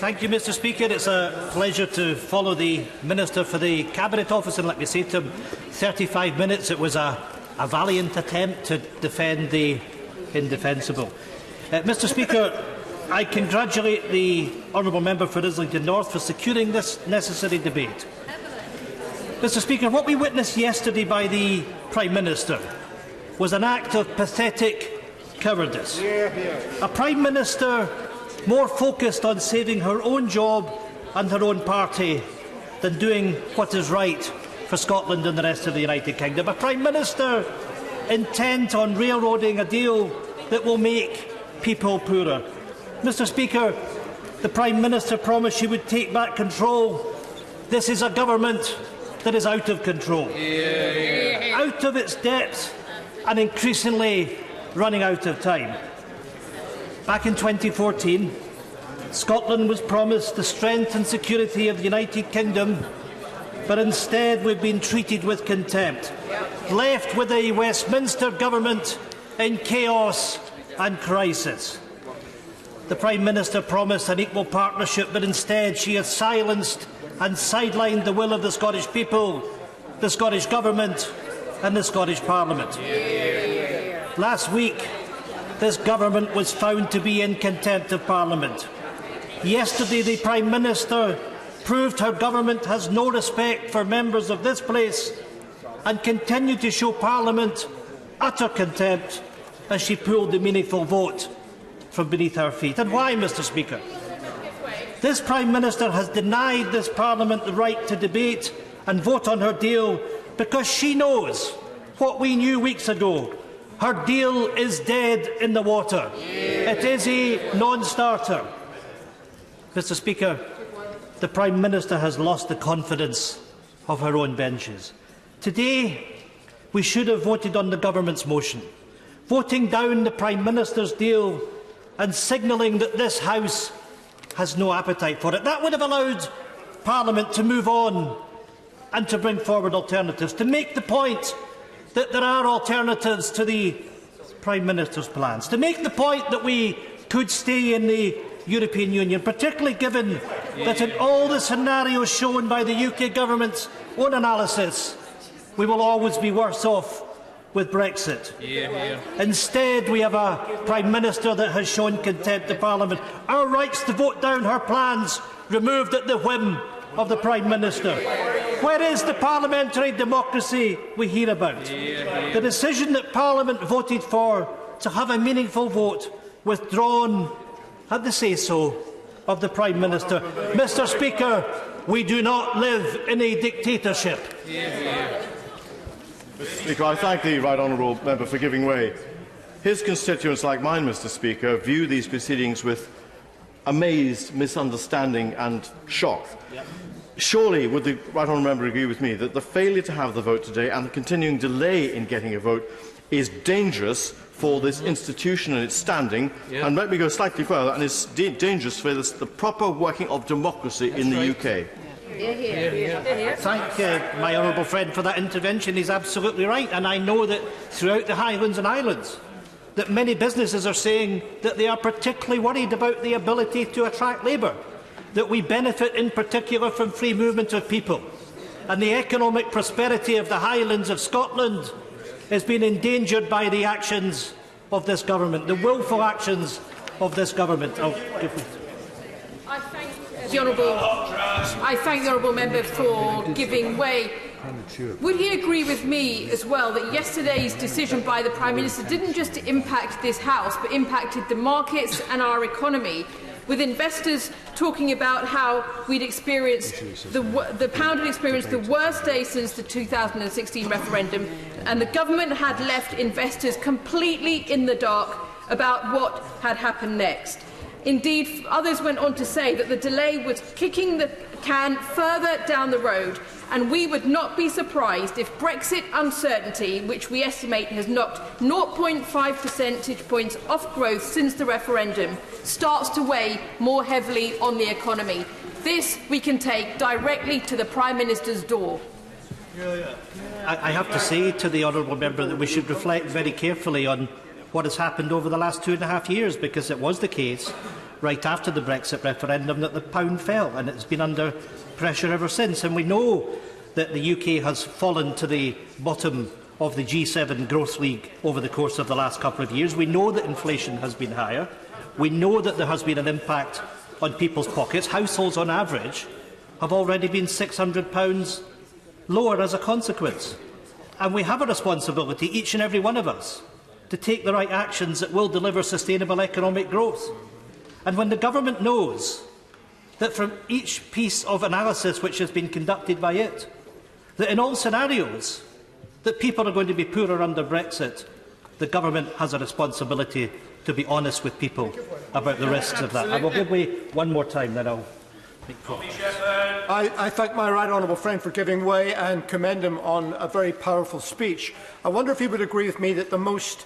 Thank you, Mr. Speaker. It's a pleasure to follow the Minister for the Cabinet Office, and let me say to him, 35 minutes, it was a valiant attempt to defend the indefensible. Mr. Speaker, I congratulate the honourable member for Islington North for securing this necessary debate. Mr. Speaker, what we witnessed yesterday by the Prime Minister was an act of pathetic cowardice. A Prime Minister more focused on saving her own job and her own party than doing what is right for Scotland and the rest of the United Kingdom. A Prime Minister intent on railroading a deal that will make people poorer. Mr. Speaker, the Prime Minister promised she would take back control. This is a government that is out of control, out of its depth and increasingly running out of time. Back in 2014, Scotland was promised the strength and security of the United Kingdom, but instead we've been treated with contempt, left with a Westminster government in chaos and crisis. The Prime Minister promised an equal partnership, but instead she has silenced and sidelined the will of the Scottish people, the Scottish Government and the Scottish Parliament. Last week, this government was found to be in contempt of Parliament. Yesterday, the Prime Minister proved her government has no respect for members of this place and continued to show Parliament utter contempt as she pulled the meaningful vote from beneath her feet. And why, Mr. Speaker? This Prime Minister has denied this Parliament the right to debate and vote on her deal because she knows what we knew weeks ago. Her deal is dead in the water. It is a non-starter. Mr. Speaker, the Prime Minister has lost the confidence of her own benches. Today, we should have voted on the Government's motion, voting down the Prime Minister's deal and signalling that this House has no appetite for it. That would have allowed Parliament to move on and to bring forward alternatives, to make the point that there are alternatives to the Prime Minister's plans, to make the point that we could stay in the European Union, particularly given that in all the scenarios shown by the UK Government's own analysis, we will always be worse off with Brexit. Instead, we have a Prime Minister that has shown contempt to Parliament. Our rights to vote down her plans removed at the whim of the Prime Minister. Where is the parliamentary democracy we hear about? The decision that Parliament voted for to have a meaningful vote withdrawn at the say-so of the Prime Minister. Mr. Speaker, we do not live in a dictatorship. Mr. Speaker, I thank the right honourable member for giving way. His constituents, like mine, Mr. Speaker, view these proceedings with amazed misunderstanding and shock. Surely would the right honourable member agree with me that the failure to have the vote today and the continuing delay in getting a vote is dangerous for this institution and its standing, and let me go slightly further, and is dangerous for the proper working of democracy in the UK. Thank my honourable friend for that intervention. He's absolutely right, and I know that throughout the Highlands and Islands that many businesses are saying that they are particularly worried about the ability to attract labour, that we benefit in particular from free movement of people, and the economic prosperity of the Highlands of Scotland has been endangered by the actions of this government, the willful actions of this government. I thank the honourable member for giving way. Would he agree with me as well that yesterday's decision by the Prime Minister didn't just impact this House but impacted the markets and our economy, with investors talking about how we'd experienced the pound had experienced the worst day since the 2016 referendum, and the government had left investors completely in the dark about what had happened next. Indeed, others went on to say that the delay was kicking the can further down the road, and we would not be surprised if Brexit uncertainty, which we estimate has knocked 0.5 percentage points off growth since the referendum, starts to weigh more heavily on the economy. This we can take directly to the Prime Minister's door. I have to say to the honourable member that we should reflect very carefully on what has happened over the last 2.5 years, because it was the case right after the Brexit referendum that the pound fell, and it's been under pressure ever since. And we know that the UK has fallen to the bottom of the G7 growth league over the course of the last couple of years. We know that inflation has been higher. We know that there has been an impact on people's pockets. Households on average have already been £600 lower as a consequence. And we have a responsibility, each and every one of us, to take the right actions that will deliver sustainable economic growth. And when the government knows that from each piece of analysis which has been conducted by it, that in all scenarios that people are going to be poorer under Brexit, the government has a responsibility to be honest with people about the risks of that. I will give way one more time, then I'll make progress. I thank my right honourable friend for giving way and commend him on a very powerful speech. I wonder if he would agree with me that the most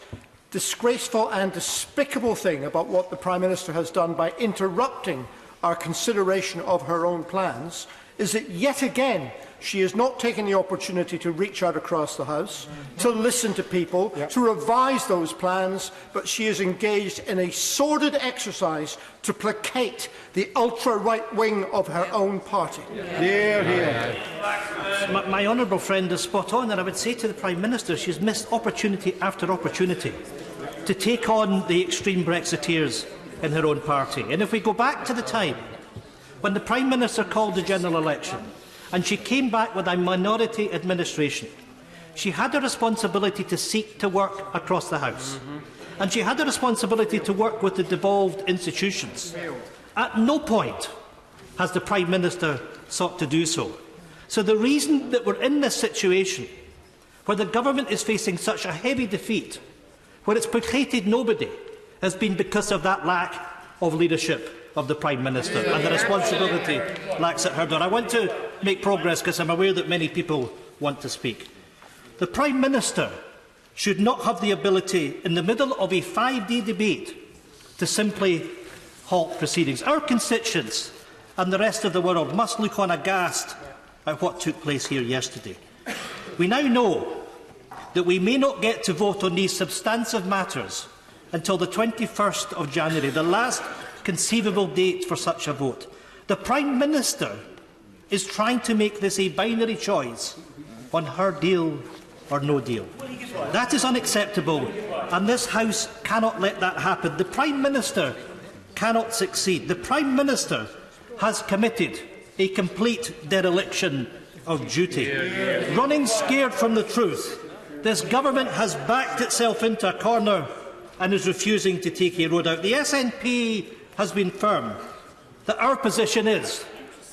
disgraceful and despicable thing about what the Prime Minister has done by interrupting our consideration of her own plans is that yet again she is not taking the opportunity to reach out across the House, to listen to people, to revise those plans, but she is engaged in a sordid exercise to placate the ultra-right wing of her own party. Hear, hear. My honourable friend is spot on, and I would say to the Prime Minister she's missed opportunity after opportunity to take on the extreme Brexiteers in her own party. And if we go back to the time when the Prime Minister called the general election, and she came back with a minority administration, she had a responsibility to seek to work across the House. And she had a responsibility to work with the devolved institutions. At no point has the Prime Minister sought to do so. So the reason that we're in this situation, where the government is facing such a heavy defeat, where it's placated nobody, has been because of that lack of leadership of the Prime Minister, and the responsibility lacks at her door. I want to make progress because I'm aware that many people want to speak. The Prime Minister should not have the ability, in the middle of a 5-day debate, to simply halt proceedings. Our constituents and the rest of the world must look on aghast at what took place here yesterday. We now know that we may not get to vote on these substantive matters until the 21st of January, the last conceivable date for such a vote. The Prime Minister is trying to make this a binary choice on her deal or no deal. That is unacceptable, and this House cannot let that happen. The Prime Minister cannot succeed. The Prime Minister has committed a complete dereliction of duty. Running scared from the truth, this government has backed itself into a corner and is refusing to take a road out. The SNP has been firm that our position is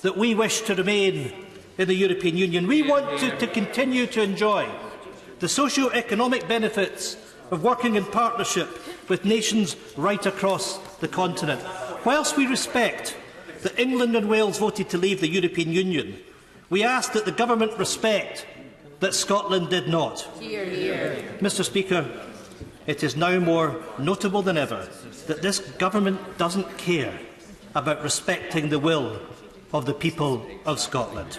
that we wish to remain in the European Union. We want to continue to enjoy the socio-economic benefits of working in partnership with nations right across the continent. Whilst we respect that England and Wales voted to leave the European Union, we ask that the government respect that Scotland did not. Hear, hear. Mr. Speaker, it is now more notable than ever that this government doesn't care about respecting the will of the people of Scotland.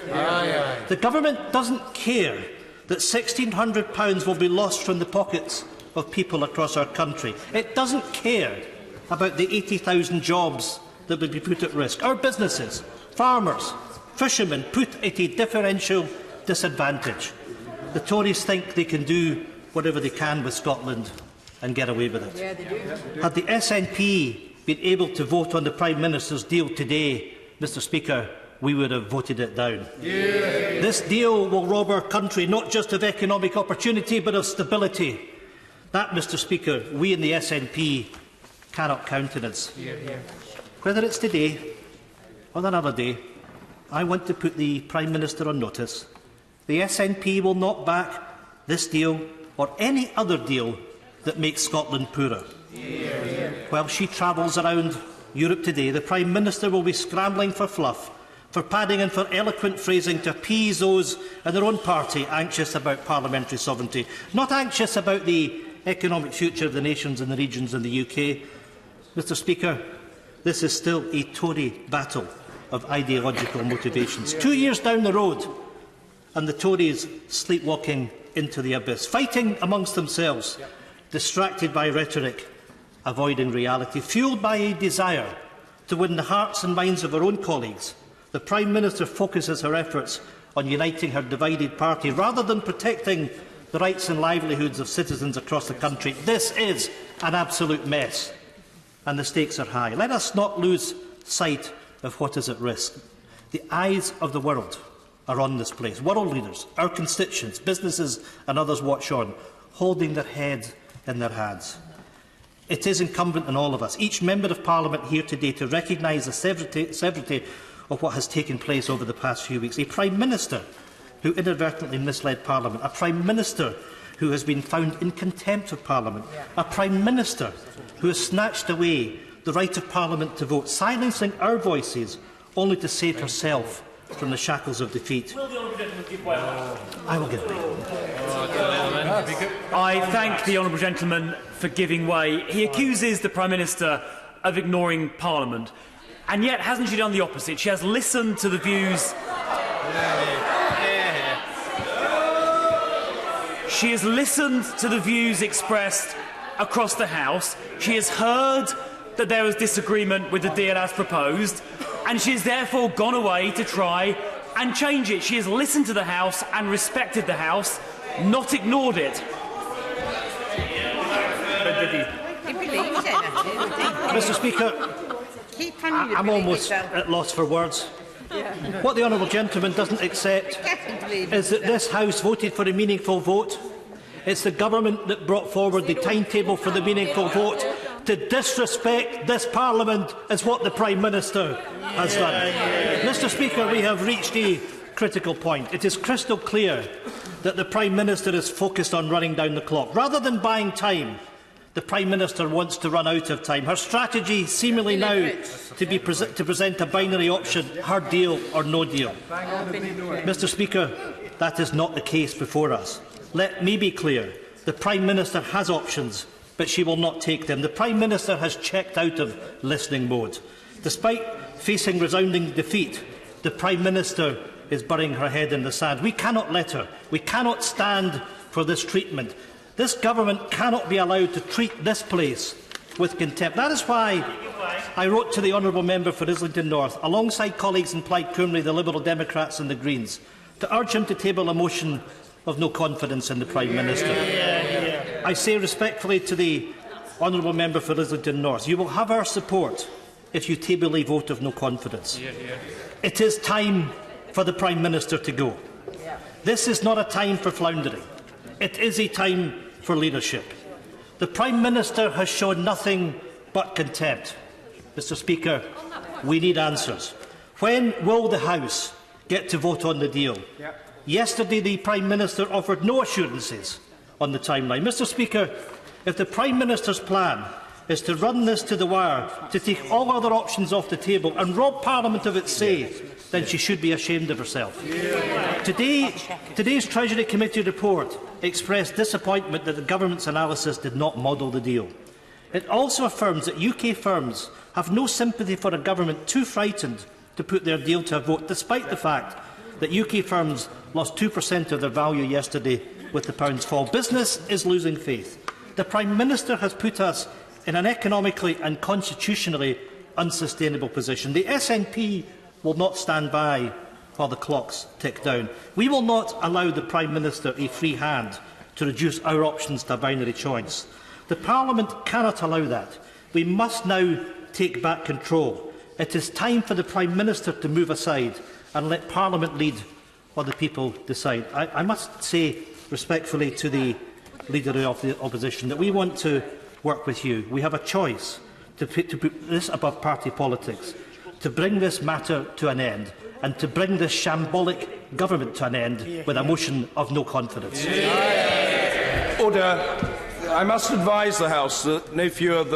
The government doesn't care that £1,600 will be lost from the pockets of people across our country. It doesn't care about the 80,000 jobs that will be put at risk. Our businesses, farmers, fishermen put at a differential disadvantage. The Tories think they can do whatever they can with Scotland and get away with it. Yeah, they do. Had the SNP been able to vote on the Prime Minister's deal today, Mr. Speaker, we would have voted it down. Yeah. This deal will rob our country not just of economic opportunity but of stability. That, Mr. Speaker, we in the SNP cannot countenance. Yeah. Whether it's today or another day, I want to put the Prime Minister on notice. The SNP will not back this deal or any other deal that makes Scotland poorer. Yeah. While she travels around Europe today, the Prime Minister will be scrambling for fluff, for padding and for eloquent phrasing to appease those in their own party anxious about parliamentary sovereignty, not anxious about the economic future of the nations and the regions in the UK. Mr. Speaker, this is still a Tory battle of ideological motivations. 2 years down the road, and the Tories sleepwalking into the abyss, fighting amongst themselves, distracted by rhetoric, avoiding reality, fuelled by a desire to win the hearts and minds of her own colleagues, the Prime Minister focuses her efforts on uniting her divided party rather than protecting the rights and livelihoods of citizens across the country. This is an absolute mess, and the stakes are high. Let us not lose sight of what is at risk. The eyes of the world are on this place. World leaders, our constituents, businesses and others watch on, holding their heads in their hands. It is incumbent on all of us, each Member of Parliament here today, to recognise the severity of what has taken place over the past few weeks. A Prime Minister who inadvertently misled Parliament, a Prime Minister who has been found in contempt of Parliament, a Prime Minister who has snatched away the right of Parliament to vote, silencing our voices only to save herself from the shackles of defeat. Will the honourable gentleman give way? I will give way. I thank the honourable gentleman for giving way. He accuses the Prime Minister of ignoring Parliament, and yet hasn't she done the opposite? She has listened to the views. She has listened to the views expressed across the House. She has heard that there was disagreement with the deal as proposed, and she has therefore gone away to try and change it. She has listened to the House and respected the House, not ignored it. Mr. Speaker, I'm almost at loss for words. What the honourable gentleman doesn't accept is that this House voted for a meaningful vote. It's the government that brought forward the timetable for the meaningful vote. To disrespect this Parliament is what the Prime Minister has done. Mr. Speaker, we have reached a critical point. It is crystal clear that the Prime Minister is focused on running down the clock. Rather than buying time, the Prime Minister wants to run out of time. Her strategy seemingly now to present a binary option, her deal or no deal. Mr. Speaker, that is not the case before us. Let me be clear. The Prime Minister has options, but she will not take them. The Prime Minister has checked out of listening mode. Despite facing resounding defeat, the Prime Minister is burying her head in the sand. We cannot let her. We cannot stand for this treatment. This government cannot be allowed to treat this place with contempt. That is why I wrote to the honourable member for Islington North, alongside colleagues in Plaid Cymru, the Liberal Democrats and the Greens, to urge him to table a motion of no confidence in the Prime Minister. I say respectfully to the honourable member for Islington North, you will have our support if you table a vote of no confidence. It is time for the Prime Minister to go. This is not a time for floundering. It is a time for leadership. The Prime Minister has shown nothing but contempt. Mr. Speaker, we need answers. When will the House get to vote on the deal? Yesterday, the Prime Minister offered no assurances on the timeline. Mr. Speaker, if the Prime Minister's plan is to run this to the wire, to take all other options off the table and rob Parliament of its say, then she should be ashamed of herself. Today's Treasury Committee report expressed disappointment that the Government's analysis did not model the deal. It also affirms that UK firms have no sympathy for a government too frightened to put their deal to a vote, despite the fact that UK firms lost 2% of their value yesterday with the pound's fall. Business is losing faith. The Prime Minister has put us in an economically and constitutionally unsustainable position. The SNP will not stand by while the clocks tick down. We will not allow the Prime Minister a free hand to reduce our options to a binary choice. The Parliament cannot allow that. We must now take back control. It is time for the Prime Minister to move aside and let Parliament lead while the people decide. I must say respectfully to the Leader of the Opposition that we want to work with you. We have a choice to put this above party politics, to bring this matter to an end and to bring this shambolic government to an end with a motion of no confidence. Order. I must advise the House that no fewer than